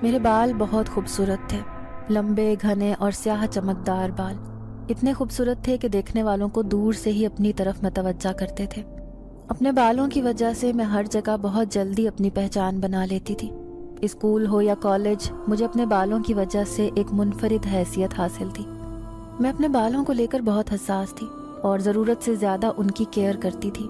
میرے بال بہت خوبصورت تھے، لمبے گھنے اور سیاہ چمکدار بال، اتنے خوبصورت تھے کہ دیکھنے والوں کو دور سے ہی اپنی طرف متوجہ کرتے تھے۔ اپنے بالوں کی وجہ سے میں ہر جگہ بہت جلدی اپنی پہچان بنا لیتی تھی۔ اسکول ہو یا کالج، مجھے اپنے بالوں کی وجہ سے ایک منفرد حیثیت حاصل تھی۔ میں اپنے بالوں کو لے کر بہت حساس تھی اور ضرورت سے زیادہ ان کی کیئر کرتی تھی،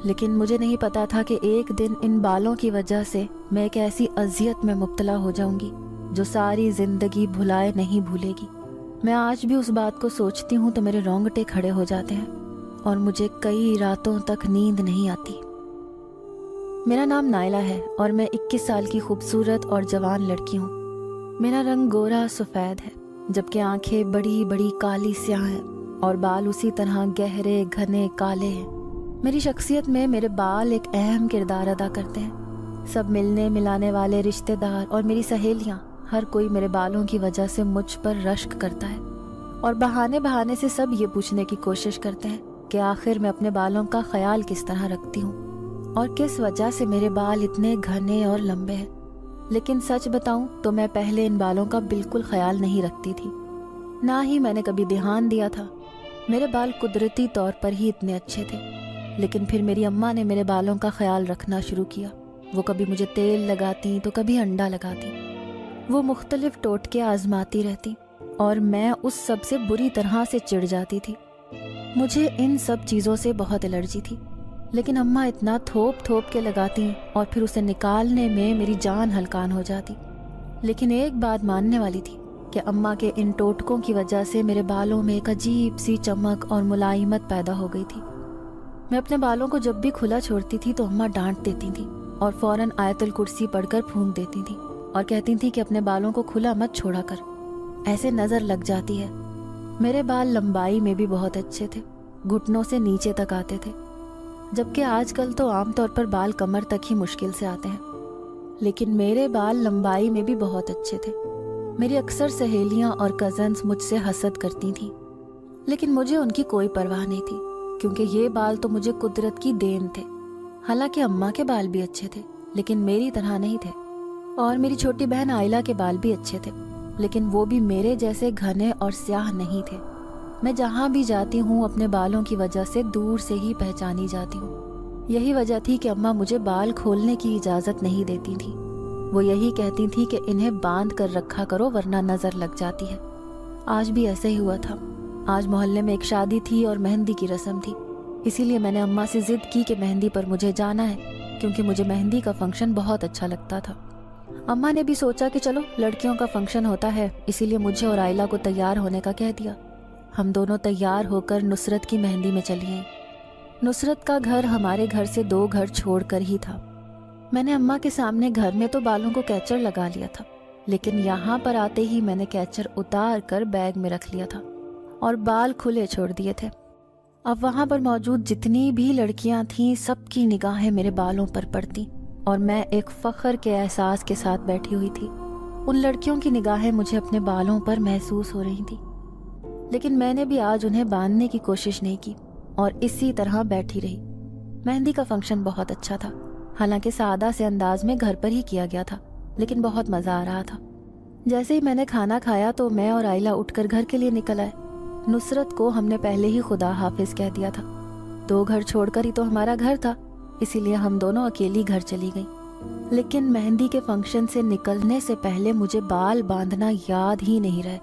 لیکن مجھے نہیں پتا تھا کہ ایک دن ان بالوں کی وجہ سے میں ایک ایسی اذیت میں مبتلا ہو جاؤں گی جو ساری زندگی بھلائے نہیں بھولے گی۔ میں آج بھی اس بات کو سوچتی ہوں تو میرے رونگٹے کھڑے ہو جاتے ہیں اور مجھے کئی راتوں تک نیند نہیں آتی۔ میرا نام نائلہ ہے اور میں 21 سال کی خوبصورت اور جوان لڑکی ہوں۔ میرا رنگ گورا سفید ہے، جبکہ آنکھیں بڑی بڑی کالی سیاہ ہیں اور بال اسی طرح گہرے گھنے کالے ہیں۔ میری شخصیت میں میرے بال ایک اہم کردار ادا کرتے ہیں۔ سب ملنے ملانے والے رشتہ دار اور میری سہیلیاں، ہر کوئی میرے بالوں کی وجہ سے مجھ پر رشک کرتا ہے اور بہانے بہانے سے سب یہ پوچھنے کی کوشش کرتے ہیں کہ آخر میں اپنے بالوں کا خیال کس طرح رکھتی ہوں اور کس وجہ سے میرے بال اتنے گھنے اور لمبے ہیں۔ لیکن سچ بتاؤں تو میں پہلے ان بالوں کا بالکل خیال نہیں رکھتی تھی، نہ ہی میں نے کبھی دھیان دیا تھا۔ میرے بال قدرتی طور پر ہی اتنے اچھے تھے، لیکن پھر میری اماں نے میرے بالوں کا خیال رکھنا شروع کیا۔ وہ کبھی مجھے تیل لگاتی تو کبھی انڈا لگاتی، وہ مختلف ٹوٹکے آزماتی رہتی اور میں اس سب سے بری طرح سے چڑ جاتی تھی۔ مجھے ان سب چیزوں سے بہت الرجی تھی، لیکن اماں اتنا تھوپ تھوپ کے لگاتی اور پھر اسے نکالنے میں میری جان ہلکان ہو جاتی۔ لیکن ایک بات ماننے والی تھی کہ اماں کے ان ٹوٹکوں کی وجہ سے میرے بالوں میں ایک عجیب سی چمک اور ملائمت پیدا ہو گئی تھی۔ میں اپنے بالوں کو جب بھی کھلا چھوڑتی تھی تو اماں ڈانٹ دیتی تھیں اور فوراً آیت الکرسی پڑھ کر پھونک دیتی تھیں اور کہتی تھیں کہ اپنے بالوں کو کھلا مت چھوڑا کر، ایسے نظر لگ جاتی ہے۔ میرے بال لمبائی میں بھی بہت اچھے تھے، گھٹنوں سے نیچے تک آتے تھے، جبکہ آج کل تو عام طور پر بال کمر تک ہی مشکل سے آتے ہیں، لیکن میرے بال لمبائی میں بھی بہت اچھے تھے۔ میری اکثر سہیلیاں اور کزنز مجھ سے حسد کرتی تھیں، لیکن مجھے ان کی کوئی پرواہ نہیں تھی، کیونکہ یہ بال تو مجھے قدرت کی دین تھے۔ حالانکہ اماں کے بال بھی اچھے تھے، لیکن میری طرح نہیں تھے، اور میری چھوٹی بہن آئلہ کے بال بھی اچھے تھے، لیکن وہ بھی میرے جیسے گھنے اور سیاہ نہیں تھے۔ میں جہاں بھی جاتی ہوں اپنے بالوں کی وجہ سے دور سے ہی پہچانی جاتی ہوں۔ یہی وجہ تھی کہ اماں مجھے بال کھولنے کی اجازت نہیں دیتی تھی۔ وہ یہی کہتی تھی کہ انہیں باندھ کر رکھا کرو ورنہ نظر لگ جاتی ہے۔ آج بھی ایسے ہی ہوا تھا۔ آج محلے میں ایک شادی تھی اور مہندی کی رسم تھی، اسی لیے میں نے اماں سے ضد کی کہ مہندی پر مجھے جانا ہے، کیونکہ مجھے مہندی کا فنکشن بہت اچھا لگتا تھا۔ اماں نے بھی سوچا کہ چلو لڑکیوں کا فنکشن ہوتا ہے، اسی لیے مجھے اور آئلہ کو تیار ہونے کا کہہ دیا۔ ہم دونوں تیار ہو کر نصرت کی مہندی میں چلی گئیں۔ نصرت کا گھر ہمارے گھر سے 2 گھر چھوڑ کر ہی تھا۔ میں نے اماں کے سامنے گھر میں تو بالوں کو کیچر لگا لیا تھا، لیکن یہاں پر آتے ہی میں نے کیچر اتار کر بیگ میں رکھ لیا تھا اور بال کھلے چھوڑ دیے تھے۔ اب وہاں پر موجود جتنی بھی لڑکیاں تھیں سب کی نگاہیں میرے بالوں پر پڑتی اور میں ایک فخر کے احساس کے ساتھ بیٹھی ہوئی تھی۔ ان لڑکیوں کی نگاہیں مجھے اپنے بالوں پر محسوس ہو رہی تھی، لیکن میں نے بھی آج انہیں باندھنے کی کوشش نہیں کی اور اسی طرح بیٹھی رہی۔ مہندی کا فنکشن بہت اچھا تھا، حالانکہ سادہ سے انداز میں گھر پر ہی کیا گیا تھا، لیکن بہت مزہ آ رہا تھا۔ جیسے ہی میں نے کھانا کھایا تو میں اور آئلہ اٹھ کر گھر کے لیے نکل آئے۔ نصرت کو ہم نے پہلے ہی خدا حافظ کہہ دیا تھا، 2 گھر چھوڑ کر ہی تو ہمارا گھر تھا، اسی لیے ہم دونوں اکیلی گھر چلی گئیں۔ لیکن مہندی کے فنکشن سے نکلنے سے پہلے مجھے بال باندھنا یاد ہی نہیں رہے۔